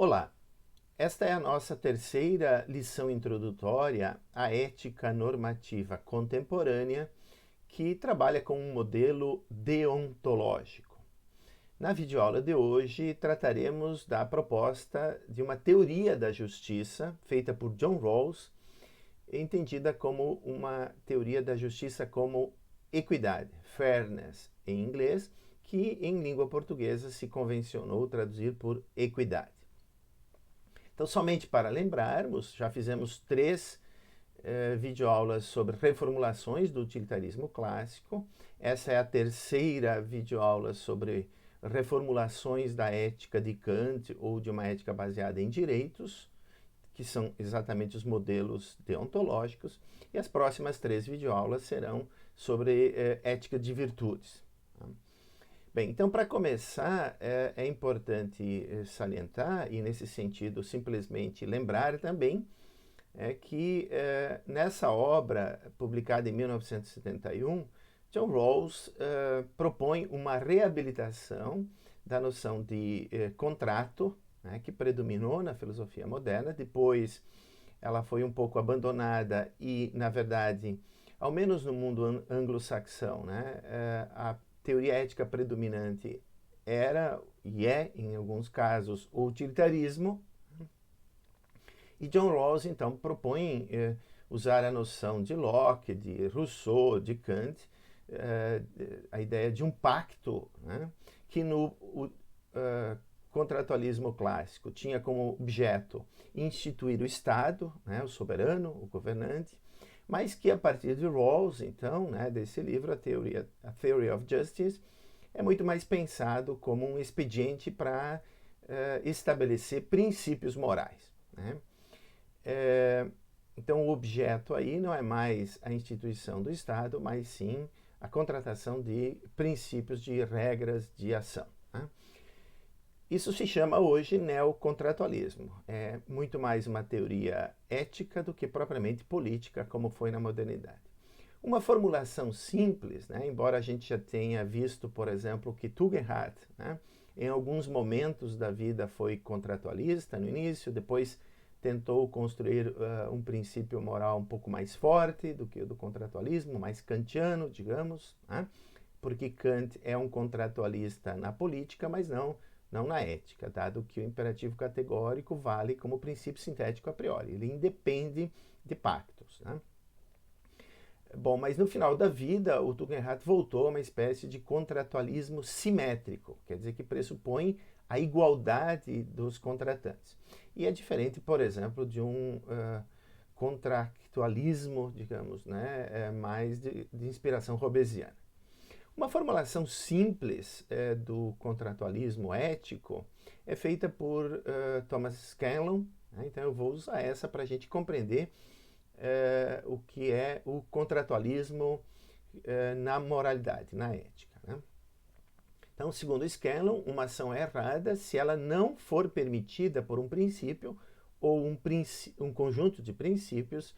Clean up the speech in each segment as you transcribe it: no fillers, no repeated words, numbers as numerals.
Olá, esta é a nossa terceira lição introdutória à ética normativa contemporânea que trabalha com um modelo deontológico. Na videoaula de hoje trataremos da proposta de uma teoria da justiça feita por John Rawls, entendida como uma teoria da justiça como equidade, fairness em inglês, que em língua portuguesa se convencionou traduzir por equidade. Então, somente para lembrarmos, já fizemos três videoaulas sobre reformulações do utilitarismo clássico. Essa é a terceira videoaula sobre reformulações da ética de Kant ou de uma ética baseada em direitos, que são exatamente os modelos deontológicos. E as próximas três videoaulas serão sobre ética de virtudes. Bem, então, para começar, é importante salientar, e nesse sentido simplesmente lembrar também, que nessa obra, publicada em 1971, John Rawls propõe uma reabilitação da noção de contrato, que predominou na filosofia moderna. Depois ela foi um pouco abandonada e, na verdade, ao menos no mundo anglo-saxão, a teoria ética predominante era e é, em alguns casos, o utilitarismo. E John Rawls, então, propõe usar a noção de Locke, de Rousseau, de Kant, a ideia de um pacto, que no contratualismo clássico tinha como objeto instituir o Estado, o soberano, o governante, mas que a partir de Rawls, então, desse livro, a Theory of Justice, é muito mais pensado como um expediente para estabelecer princípios morais. Então, o objeto aí não é mais a instituição do Estado, mas sim a contratação de princípios, de regras de ação. Isso se chama hoje neocontratualismo. É muito mais uma teoria ética do que propriamente política, como foi na modernidade. Uma formulação simples, embora a gente já tenha visto, por exemplo, que Tugendhat, em alguns momentos da vida foi contratualista no início, depois tentou construir um princípio moral um pouco mais forte do que o do contratualismo, mais kantiano, digamos, porque Kant é um contratualista na política, mas não na ética, dado que o imperativo categórico vale como princípio sintético a priori, ele independe de pactos. Bom, mas no final da vida, o Tugendhat voltou a uma espécie de contratualismo simétrico, quer dizer que pressupõe a igualdade dos contratantes. E é diferente, por exemplo, de um contractualismo, digamos, mais de inspiração hobbesiana. Uma formulação simples do contratualismo ético é feita por Thomas Scanlon, então eu vou usar essa para a gente compreender o que é o contratualismo na moralidade, na ética. Então, segundo Scanlon, uma ação é errada se ela não for permitida por um princípio ou um conjunto de princípios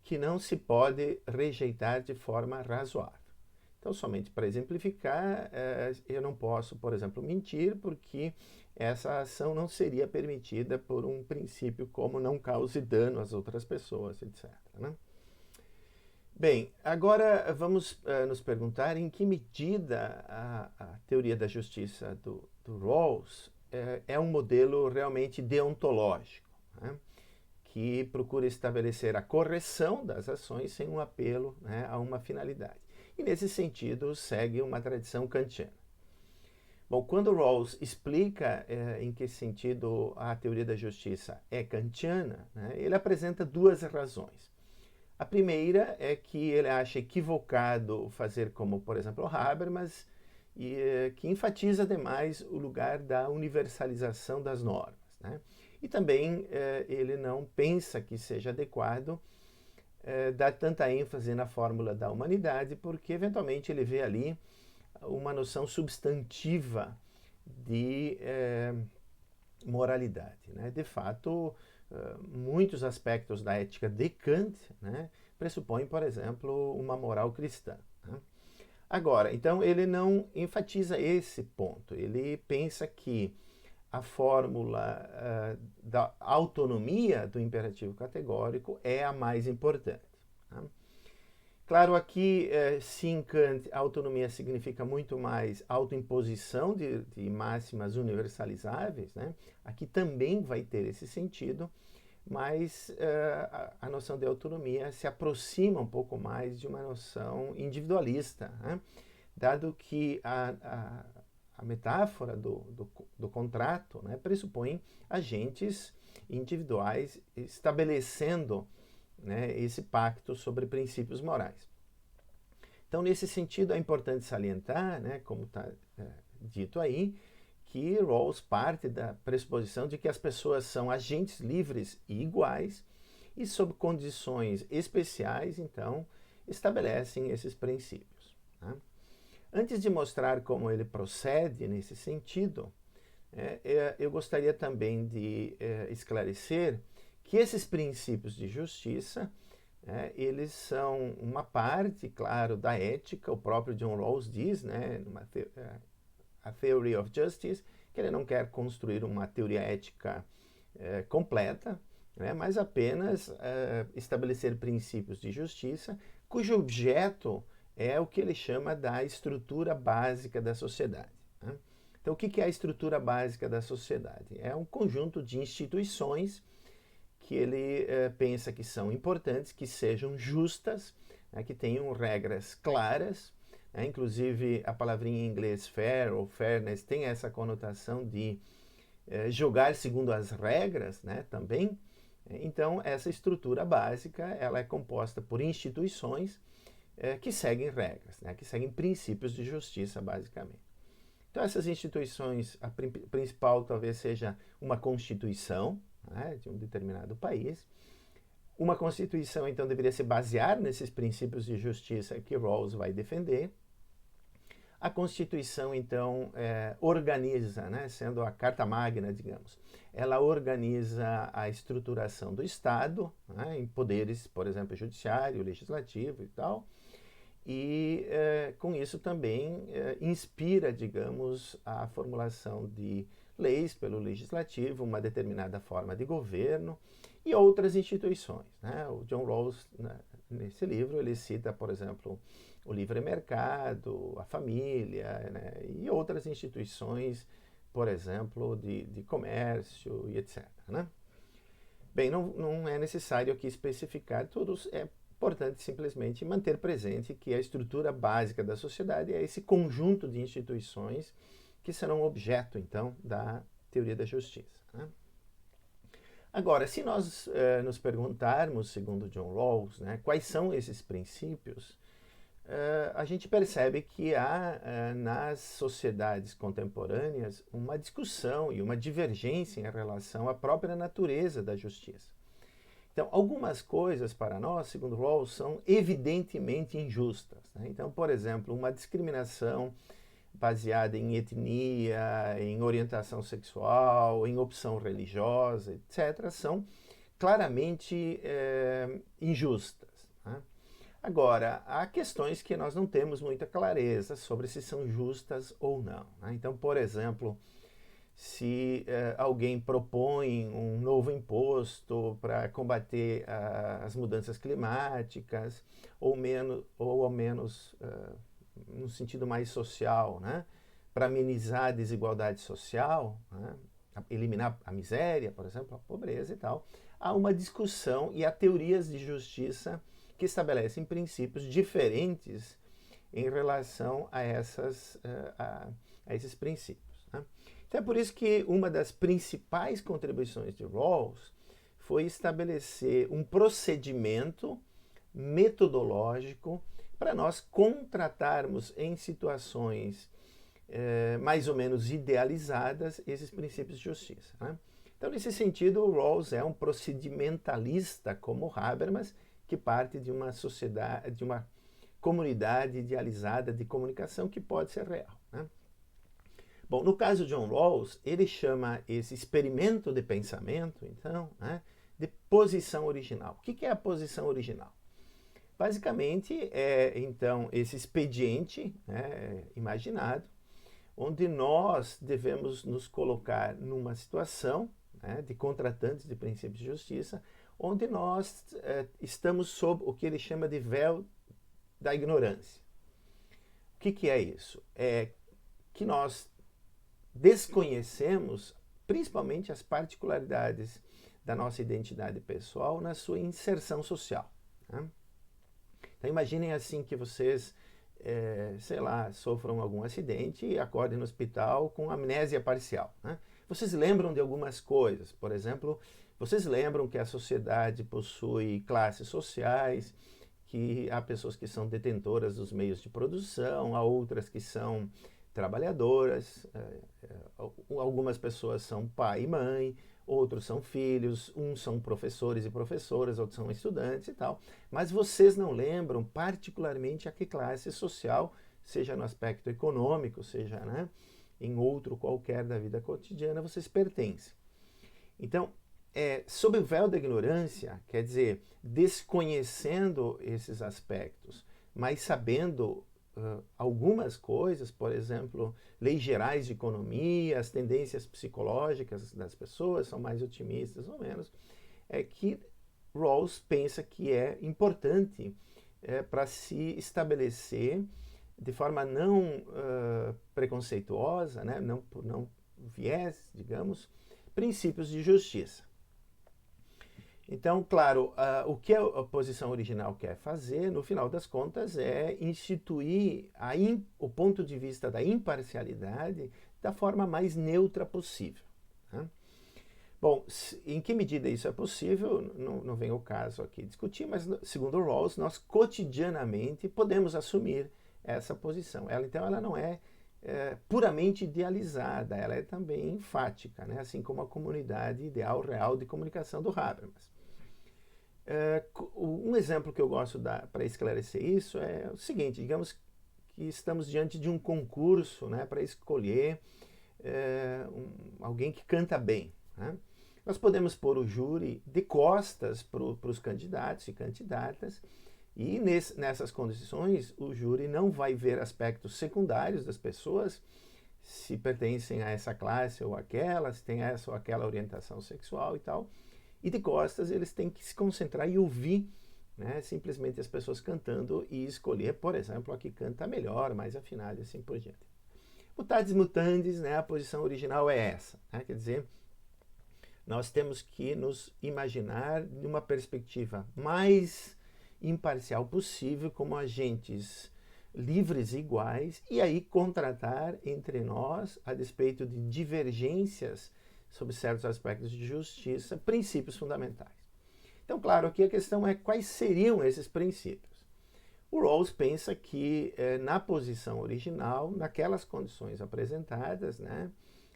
que não se pode rejeitar de forma razoável. Então, somente para exemplificar, eu não posso, por exemplo, mentir, porque essa ação não seria permitida por um princípio como não cause dano às outras pessoas, etc. Bem, agora vamos nos perguntar em que medida a teoria da justiça do Rawls é um modelo realmente deontológico, que procura estabelecer a correção das ações sem um apelo a uma finalidade. E, nesse sentido, segue uma tradição kantiana. Bom, quando Rawls explica em que sentido a teoria da justiça é kantiana, ele apresenta duas razões. A primeira é que ele acha equivocado fazer como, por exemplo, Habermas, que enfatiza demais o lugar da universalização das normas. E também ele não pensa que seja adequado dar tanta ênfase na fórmula da humanidade, porque eventualmente ele vê ali uma noção substantiva de moralidade. De fato, muitos aspectos da ética de Kant pressupõem, por exemplo, uma moral cristã. Agora, então ele não enfatiza esse ponto, ele pensa que a fórmula da autonomia do imperativo categórico é a mais importante. Tá? Claro, aqui, se em Kant a autonomia significa muito mais autoimposição de máximas universalizáveis, né? Aqui também vai ter esse sentido, mas a noção de autonomia se aproxima um pouco mais de uma noção individualista, né? Dado que a metáfora do contrato, né, pressupõe agentes individuais estabelecendo, né, esse pacto sobre princípios morais. Então, nesse sentido, é importante salientar, né, como está dito aí, que Rawls parte da pressuposição de que as pessoas são agentes livres e iguais e, sob condições especiais, então, estabelecem esses princípios. Né? Antes de mostrar como ele procede nesse sentido, eu gostaria também de esclarecer que esses princípios de justiça, eles são uma parte, claro, da ética. O próprio John Rawls diz, né, a Theory of Justice, que ele não quer construir uma teoria ética completa, né, mas apenas estabelecer princípios de justiça, cujo objeto é o que ele chama da estrutura básica da sociedade. Né? Então, o que é a estrutura básica da sociedade? É um conjunto de instituições que ele pensa que são importantes, que sejam justas, né, que tenham regras claras. Né? Inclusive, a palavrinha em inglês fair ou fairness tem essa conotação de jogar segundo as regras, né, também. Então, essa estrutura básica ela é composta por instituições que seguem regras, né, que seguem princípios de justiça, basicamente. Então, essas instituições, a principal talvez seja uma constituição, né, de um determinado país. Uma constituição, então, deveria se basear nesses princípios de justiça que Rawls vai defender. A Constituição, então, organiza, né, sendo a Carta Magna, digamos, ela organiza a estruturação do Estado, né, em poderes, por exemplo, judiciário, legislativo e tal, e com isso também inspira, digamos, a formulação de leis pelo legislativo, uma determinada forma de governo e outras instituições. Né? O John Rawls, nesse livro, ele cita, por exemplo, o livre mercado, a família, né? E outras instituições, por exemplo, de comércio e etc. Né? Bem, não é necessário aqui especificar todos, é importante simplesmente manter presente que a estrutura básica da sociedade é esse conjunto de instituições que serão objeto, então, da teoria da justiça. Né? Agora, se nós nos perguntarmos, segundo John Rawls, né, quais são esses princípios, a gente percebe que há nas sociedades contemporâneas uma discussão e uma divergência em relação à própria natureza da justiça. Então, algumas coisas para nós, segundo Rawls, são evidentemente injustas. Né? Então, por exemplo, uma discriminação baseada em etnia, em orientação sexual, em opção religiosa, etc., são claramente injustas. Né? Agora, há questões que nós não temos muita clareza sobre se são justas ou não. Né? Então, por exemplo, se alguém propõe um novo imposto para combater as mudanças climáticas, ou ao menos no sentido mais social, né? Para amenizar a desigualdade social, né? Eliminar a miséria, por exemplo, a pobreza e tal, há uma discussão e há teorias de justiça que estabelecem princípios diferentes em relação a esses princípios. Né? Então é por isso que uma das principais contribuições de Rawls foi estabelecer um procedimento metodológico para nós contratarmos em situações mais ou menos idealizadas esses princípios de justiça. Né? Então, nesse sentido, o Rawls é um procedimentalista como Habermas, que parte de uma sociedade, de uma comunidade idealizada de comunicação que pode ser real. Né? Bom, no caso de John Rawls, ele chama esse experimento de pensamento, então, né, de posição original. O que é a posição original? Basicamente, então, esse expediente, né, imaginado, onde nós devemos nos colocar numa situação, né, de contratantes de princípios de justiça, onde nós estamos sob o que ele chama de véu da ignorância. O que é isso? É que nós desconhecemos principalmente as particularidades da nossa identidade pessoal na sua inserção social, né? Então imaginem assim que vocês, sei lá, sofram algum acidente e acordem no hospital com amnésia parcial, né? Vocês lembram de algumas coisas, por exemplo, vocês lembram que a sociedade possui classes sociais, que há pessoas que são detentoras dos meios de produção, há outras que são trabalhadoras, algumas pessoas são pai e mãe, outros são filhos, uns são professores e professoras, outros são estudantes e tal. Mas vocês não lembram particularmente a que classe social, seja no aspecto econômico, seja, né, em outro qualquer da vida cotidiana, vocês pertencem. Então, sob o véu da ignorância, quer dizer, desconhecendo esses aspectos, mas sabendo algumas coisas, por exemplo, leis gerais de economia, as tendências psicológicas das pessoas são mais otimistas ou menos, é que Rawls pensa que é importante para se estabelecer de forma não preconceituosa, né, não viés, digamos, princípios de justiça. Então, claro, o que a posição original quer fazer, no final das contas, é instituir o ponto de vista da imparcialidade da forma mais neutra possível, né? Bom, em que medida isso é possível, não vem o caso aqui discutir, mas segundo Rawls, nós cotidianamente podemos assumir essa posição. Então, ela não é puramente idealizada, ela é também enfática, né? Assim como a comunidade ideal real de comunicação do Habermas. Um exemplo que eu gosto para esclarecer isso é o seguinte: digamos que estamos diante de um concurso, né, para escolher alguém que canta bem, né? Nós podemos pôr o júri de costas para os candidatos e candidatas, e nessas condições o júri não vai ver aspectos secundários das pessoas, se pertencem a essa classe ou aquela, se tem essa ou aquela orientação sexual e tal. E de costas eles têm que se concentrar e ouvir, né, simplesmente as pessoas cantando e escolher, por exemplo, a que canta melhor, mais afinada e assim por diante. Mutatis mutandis, né, a posição original é essa, né, quer dizer, nós temos que nos imaginar de uma perspectiva mais imparcial possível, como agentes livres e iguais, e aí contratar entre nós, a despeito de divergências sobre certos aspectos de justiça, princípios fundamentais. Então, claro, aqui a questão é quais seriam esses princípios. O Rawls pensa que na posição original, naquelas condições apresentadas, né,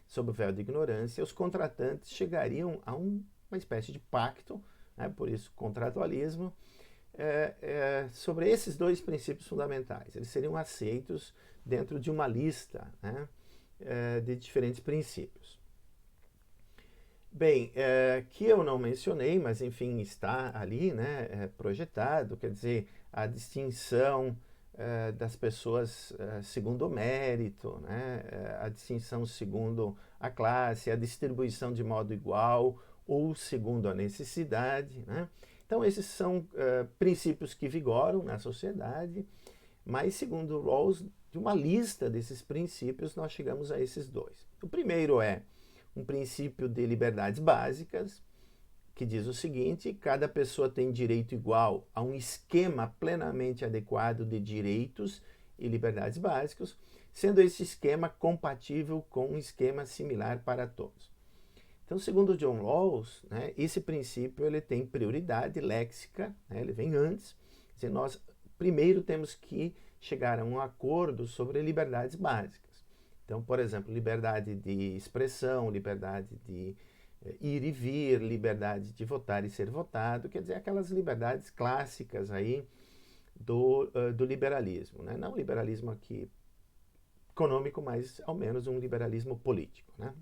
sob o véu de ignorância, os contratantes chegariam a uma espécie de pacto, né, por isso contratualismo, sobre esses dois princípios fundamentais. Eles seriam aceitos dentro de uma lista, né, de diferentes princípios. Bem, que eu não mencionei, mas enfim está ali, né, projetado, quer dizer, a distinção das pessoas segundo o mérito, né, a distinção segundo a classe, a distribuição de modo igual ou segundo a necessidade, né? Então esses são princípios que vigoram na sociedade, mas segundo Rawls, de uma lista desses princípios nós chegamos a esses dois. O primeiro é um princípio de liberdades básicas, que diz o seguinte: cada pessoa tem direito igual a um esquema plenamente adequado de direitos e liberdades básicos, sendo esse esquema compatível com um esquema similar para todos. Então, segundo John Rawls, né, esse princípio ele tem prioridade léxica, né, ele vem antes. Quer dizer, nós primeiro temos que chegar a um acordo sobre liberdades básicas. Então, por exemplo, liberdade de expressão, liberdade de ir e vir, liberdade de votar e ser votado, quer dizer, aquelas liberdades clássicas aí do liberalismo, né? Não o liberalismo aqui econômico, mas ao menos um liberalismo político, né?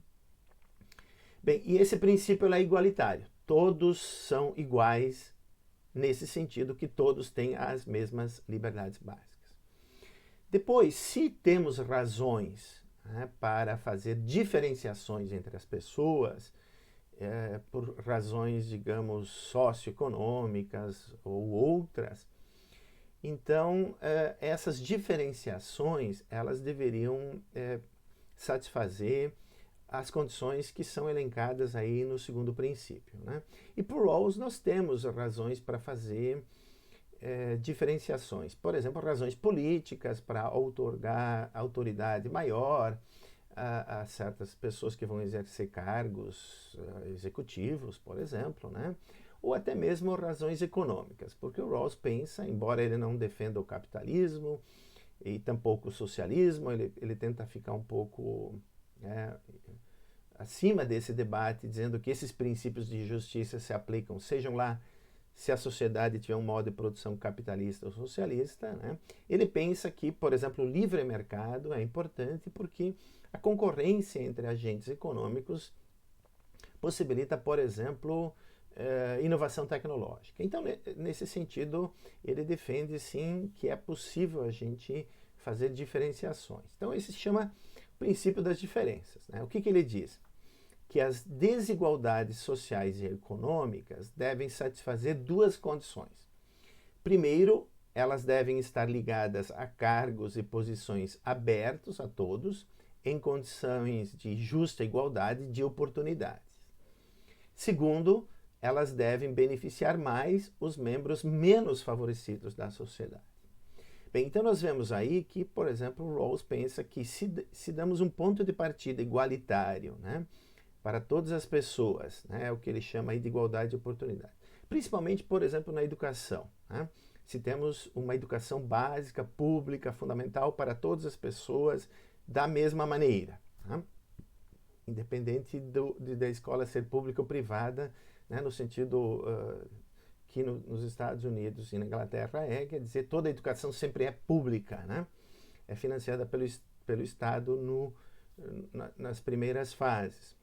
Bem, e esse princípio é igualitário. Todos são iguais nesse sentido que todos têm as mesmas liberdades básicas. Depois, se temos razões né, para fazer diferenciações entre as pessoas por razões, digamos, socioeconômicas ou outras. Então, essas diferenciações, elas deveriam satisfazer as condições que são elencadas aí no segundo princípio, né? E por Rawls nós temos razões para fazer diferenciações. Por exemplo, razões políticas para outorgar autoridade maior a certas pessoas que vão exercer cargos executivos, por exemplo, né? Ou até mesmo razões econômicas, porque o Rawls pensa, embora ele não defenda o capitalismo e tampouco o socialismo, ele tenta ficar um pouco acima desse debate, dizendo que esses princípios de justiça se aplicam, sejam lá se a sociedade tiver um modo de produção capitalista ou socialista, né? Ele pensa que, por exemplo, o livre mercado é importante porque a concorrência entre agentes econômicos possibilita, por exemplo, inovação tecnológica. Então, nesse sentido, ele defende, sim, que é possível a gente fazer diferenciações. Então, esse se chama princípio das diferenças, né? O que ele diz? Que as desigualdades sociais e econômicas devem satisfazer duas condições. Primeiro, elas devem estar ligadas a cargos e posições abertos a todos, em condições de justa igualdade de oportunidades. Segundo, elas devem beneficiar mais os membros menos favorecidos da sociedade. Bem, então nós vemos aí que, por exemplo, Rawls pensa que se damos um ponto de partida igualitário, né, para todas as pessoas, né, o que ele chama aí de igualdade de oportunidade. Principalmente, por exemplo, na educação, né? Se temos uma educação básica, pública, fundamental para todas as pessoas da mesma maneira, né? Independente da escola ser pública ou privada, né, no sentido que nos Estados Unidos e na Inglaterra quer dizer, toda a educação sempre é pública, né? É financiada pelo Estado nas primeiras fases.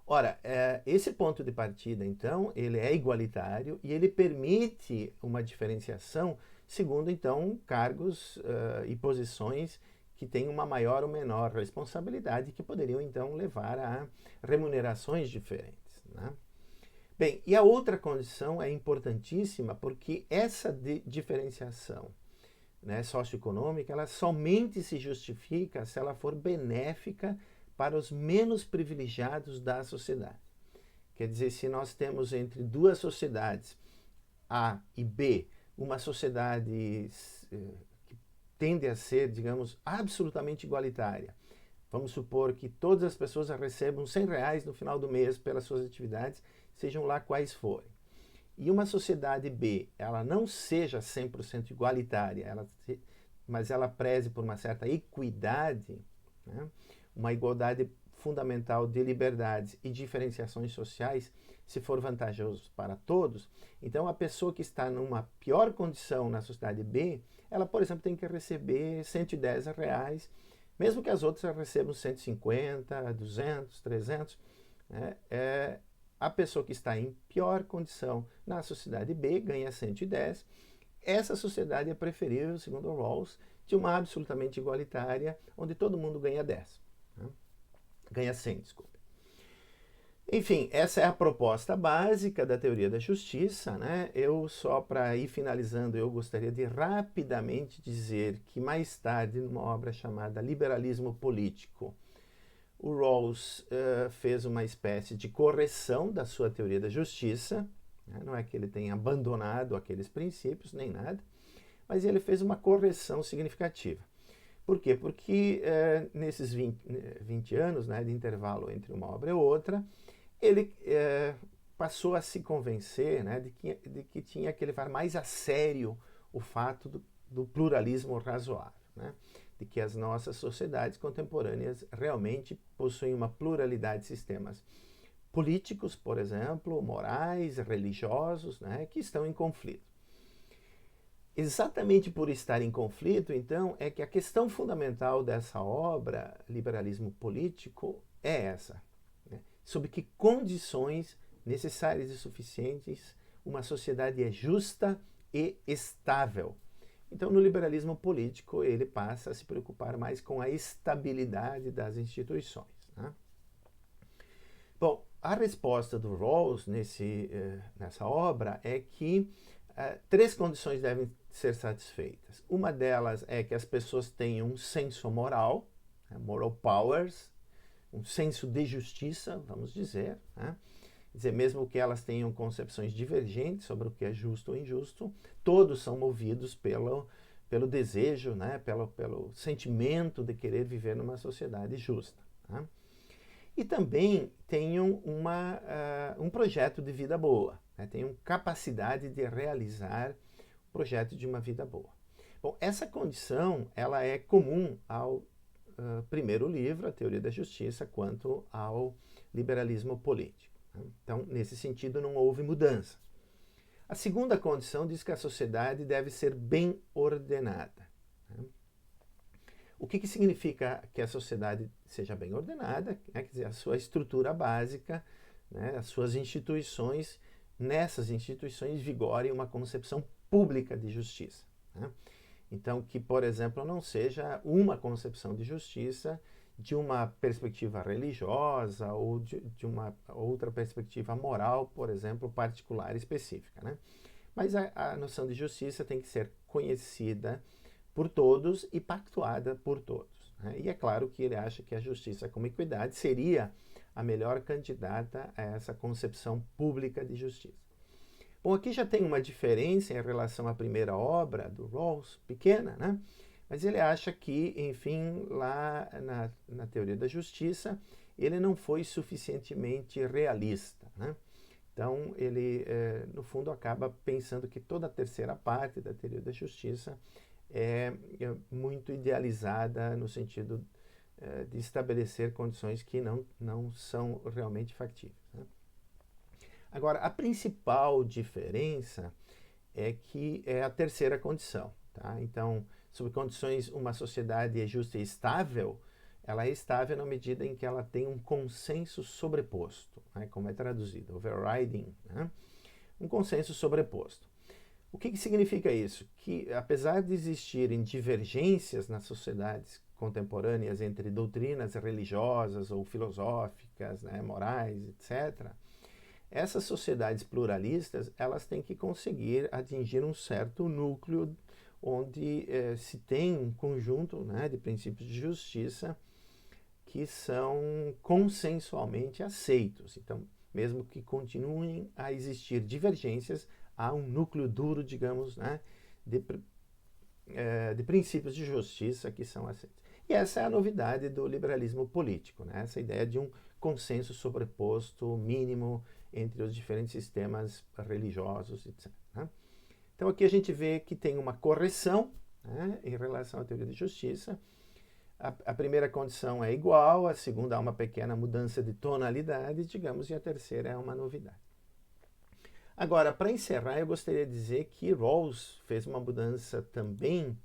Ora, esse ponto de partida, então, ele é igualitário e ele permite uma diferenciação segundo, então, cargos e posições que têm uma maior ou menor responsabilidade que poderiam, então, levar a remunerações diferentes, né? Bem, e a outra condição é importantíssima porque essa diferenciação, né, socioeconômica, ela somente se justifica se ela for benéfica para os menos privilegiados da sociedade. Quer dizer, se nós temos entre duas sociedades, A e B, uma sociedade que tende a ser, digamos, absolutamente igualitária. Vamos supor que todas as pessoas recebam R$100 no final do mês pelas suas atividades, sejam lá quais forem. E uma sociedade B, ela não seja 100% igualitária, mas ela preze por uma certa equidade, né? Uma igualdade fundamental de liberdades e diferenciações sociais, se for vantajoso para todos, então a pessoa que está numa pior condição na sociedade B, ela, por exemplo, tem que receber R$110, mesmo que as outras recebam 150, 200, 300, né? A pessoa que está em pior condição na sociedade B ganha 110. Essa sociedade é preferível, segundo Rawls, de uma absolutamente igualitária, onde todo mundo ganha 10. Né? Ganha 100, desculpe. Enfim, essa é a proposta básica da teoria da justiça, né? Só para ir finalizando, eu gostaria de rapidamente dizer que mais tarde, numa obra chamada Liberalismo Político, o Rawls fez uma espécie de correção da sua teoria da justiça, né? Não é que ele tenha abandonado aqueles princípios, nem nada, mas ele fez uma correção significativa. Por quê? Porque nesses 20 anos, né, de intervalo entre uma obra e outra, ele passou a se convencer, né, de que tinha que levar mais a sério o fato do pluralismo razoável, né, de que as nossas sociedades contemporâneas realmente possuem uma pluralidade de sistemas políticos, por exemplo, morais, religiosos, né, que estão em conflito. Exatamente por estar em conflito, então, é que a questão fundamental dessa obra, Liberalismo Político, é essa. Né? Sob que condições necessárias e suficientes uma sociedade é justa e estável. Então, no liberalismo político, ele passa a se preocupar mais com a estabilidade das instituições, né? Bom, a resposta do Rawls nessa obra é que três condições devem ser satisfeitas. Uma delas é que as pessoas tenham um senso moral, moral powers, um senso de justiça, vamos dizer, né? Quer dizer, mesmo que elas tenham concepções divergentes sobre o que é justo ou injusto, todos são movidos pelo desejo, né? pelo sentimento de querer viver numa sociedade justa, né? E também tenham um projeto de vida boa, né? Tenham capacidade de realizar o projeto de uma vida boa. Bom, essa condição ela é comum ao primeiro livro, A Teoria da Justiça, quanto ao liberalismo político, né? Então, nesse sentido, não houve mudança. A segunda condição diz que a sociedade deve ser bem ordenada, né? O que significa que a sociedade seja bem ordenada? Quer dizer, a sua estrutura básica, né, as suas instituições, nessas instituições vigore uma concepção pública de justiça, né? Então, que, por exemplo, não seja uma concepção de justiça de uma perspectiva religiosa ou de uma outra perspectiva moral, por exemplo, particular específica, né? Mas a noção de justiça tem que ser conhecida por todos e pactuada por todos, né? E é claro que ele acha que a justiça como equidade seria a melhor candidata a essa concepção pública de justiça. Bom, aqui já tem uma diferença em relação à primeira obra do Rawls, pequena, né? Mas ele acha que, enfim, lá na Teoria da Justiça, ele não foi suficientemente realista, né? Então, ele, no fundo, acaba pensando que toda a terceira parte da Teoria da Justiça é muito idealizada no sentido de estabelecer condições que não são realmente factíveis, né? Agora, a principal diferença é que é a terceira condição, tá? Então, sob condições, uma sociedade é justa e estável, ela é estável na medida em que ela tem um consenso sobreposto, né? Como é traduzido, overriding, né? Um consenso sobreposto. O que significa isso? Que, apesar de existirem divergências nas sociedades contemporâneas entre doutrinas religiosas ou filosóficas, né, morais, etc., essas sociedades pluralistas, elas têm que conseguir atingir um certo núcleo onde se tem um conjunto, né, de princípios de justiça que são consensualmente aceitos. Então, mesmo que continuem a existir divergências, há um núcleo duro, digamos, né, de princípios de justiça que são aceitos. E essa é a novidade do liberalismo político, né? Essa ideia de um consenso sobreposto mínimo entre os diferentes sistemas religiosos, etc., né? Então aqui a gente vê que tem uma correção, né, em relação à teoria de justiça. A primeira condição é igual, a segunda há uma pequena mudança de tonalidade, digamos, e a terceira é uma novidade. Agora, para encerrar, eu gostaria de dizer que Rawls fez uma mudança também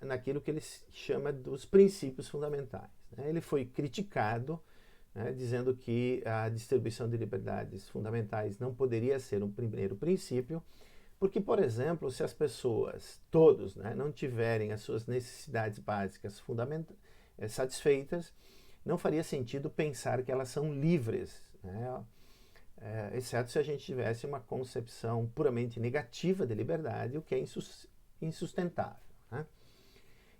naquilo que ele chama dos princípios fundamentais, né? Ele foi criticado, né, dizendo que a distribuição de liberdades fundamentais não poderia ser um primeiro princípio, porque, por exemplo, se as pessoas, todos, né, não tiverem as suas necessidades básicas satisfeitas, não faria sentido pensar que elas são livres, né? Exceto se a gente tivesse uma concepção puramente negativa de liberdade, o que é insustentável, né?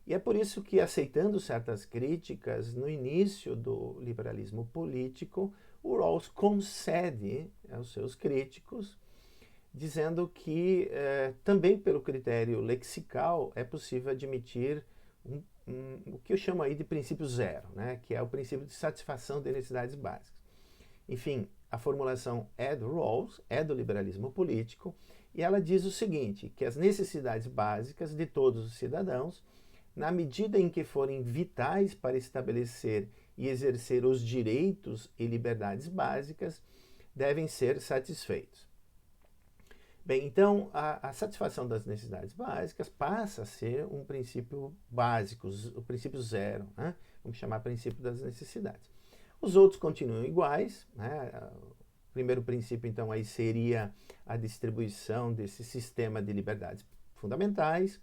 E é por isso que, aceitando certas críticas, no início do liberalismo político, o Rawls concede aos seus críticos, dizendo que também pelo critério lexical é possível admitir o que eu chamo aí de princípio zero, né? Que é o princípio de satisfação de necessidades básicas. Enfim, a formulação é do Rawls, é do liberalismo político, e ela diz o seguinte, que as necessidades básicas de todos os cidadãos, na medida em que forem vitais para estabelecer e exercer os direitos e liberdades básicas, devem ser satisfeitos. Bem, então, a satisfação das necessidades básicas passa a ser um princípio básico, o princípio zero, né? Vamos chamar princípio das necessidades. Os outros continuam iguais, né? O primeiro princípio, então, aí seria a distribuição desse sistema de liberdades fundamentais.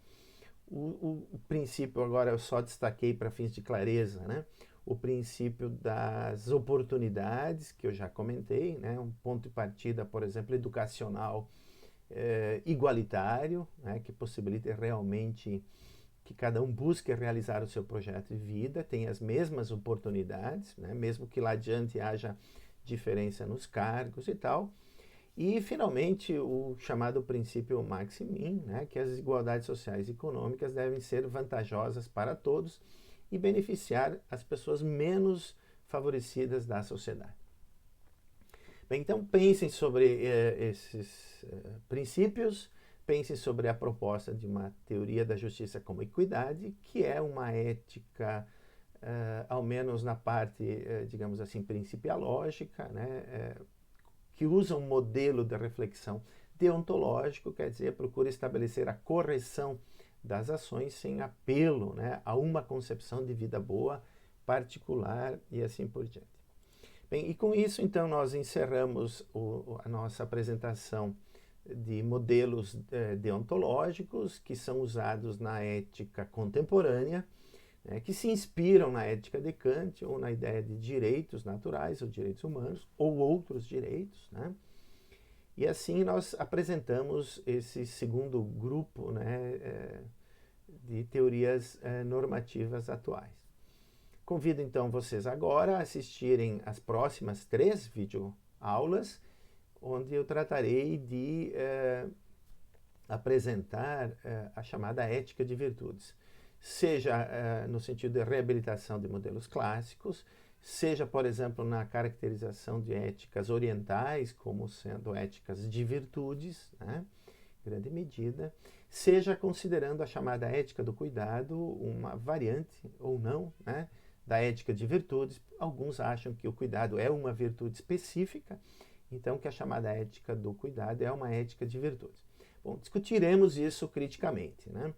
O princípio, agora eu só destaquei para fins de clareza, né? O princípio das oportunidades, que eu já comentei, né? Um ponto de partida, por exemplo, educacional igualitário, né? Que possibilite realmente que cada um busque realizar o seu projeto de vida, tenha as mesmas oportunidades, né? Mesmo que lá adiante haja diferença nos cargos e tal. E, finalmente, o chamado princípio Maximin, né, que as desigualdades sociais e econômicas devem ser vantajosas para todos e beneficiar as pessoas menos favorecidas da sociedade. Bem, então, pensem sobre esses princípios, pensem sobre a proposta de uma teoria da justiça como equidade, que é uma ética, ao menos na parte, digamos assim, principiológica, né, que usa um modelo de reflexão deontológico, quer dizer, procura estabelecer a correção das ações sem apelo, né, a uma concepção de vida boa, particular e assim por diante. Bem, e com isso, então, nós encerramos a nossa apresentação de modelos deontológicos que são usados na ética contemporânea, né, que se inspiram na ética de Kant ou na ideia de direitos naturais ou direitos humanos ou outros direitos, né? E assim nós apresentamos esse segundo grupo, né, de teorias normativas atuais. Convido então vocês agora a assistirem as próximas 3 videoaulas, onde eu tratarei de apresentar a chamada ética de virtudes, seja no sentido de reabilitação de modelos clássicos, seja, por exemplo, na caracterização de éticas orientais como sendo éticas de virtudes, né, em grande medida, seja considerando a chamada ética do cuidado uma variante ou não, né, da ética de virtudes. Alguns acham que o cuidado é uma virtude específica, então que a chamada ética do cuidado é uma ética de virtudes. Bom, discutiremos isso criticamente, né?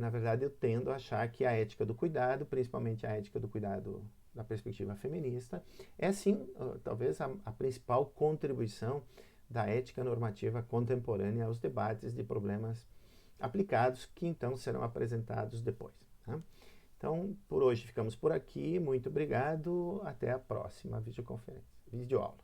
Na verdade, eu tendo a achar que a ética do cuidado, principalmente a ética do cuidado da perspectiva feminista, é sim, talvez, a principal contribuição da ética normativa contemporânea aos debates de problemas aplicados, que então serão apresentados depois. Tá? Então, por hoje ficamos por aqui. Muito obrigado. Até a próxima videoaula.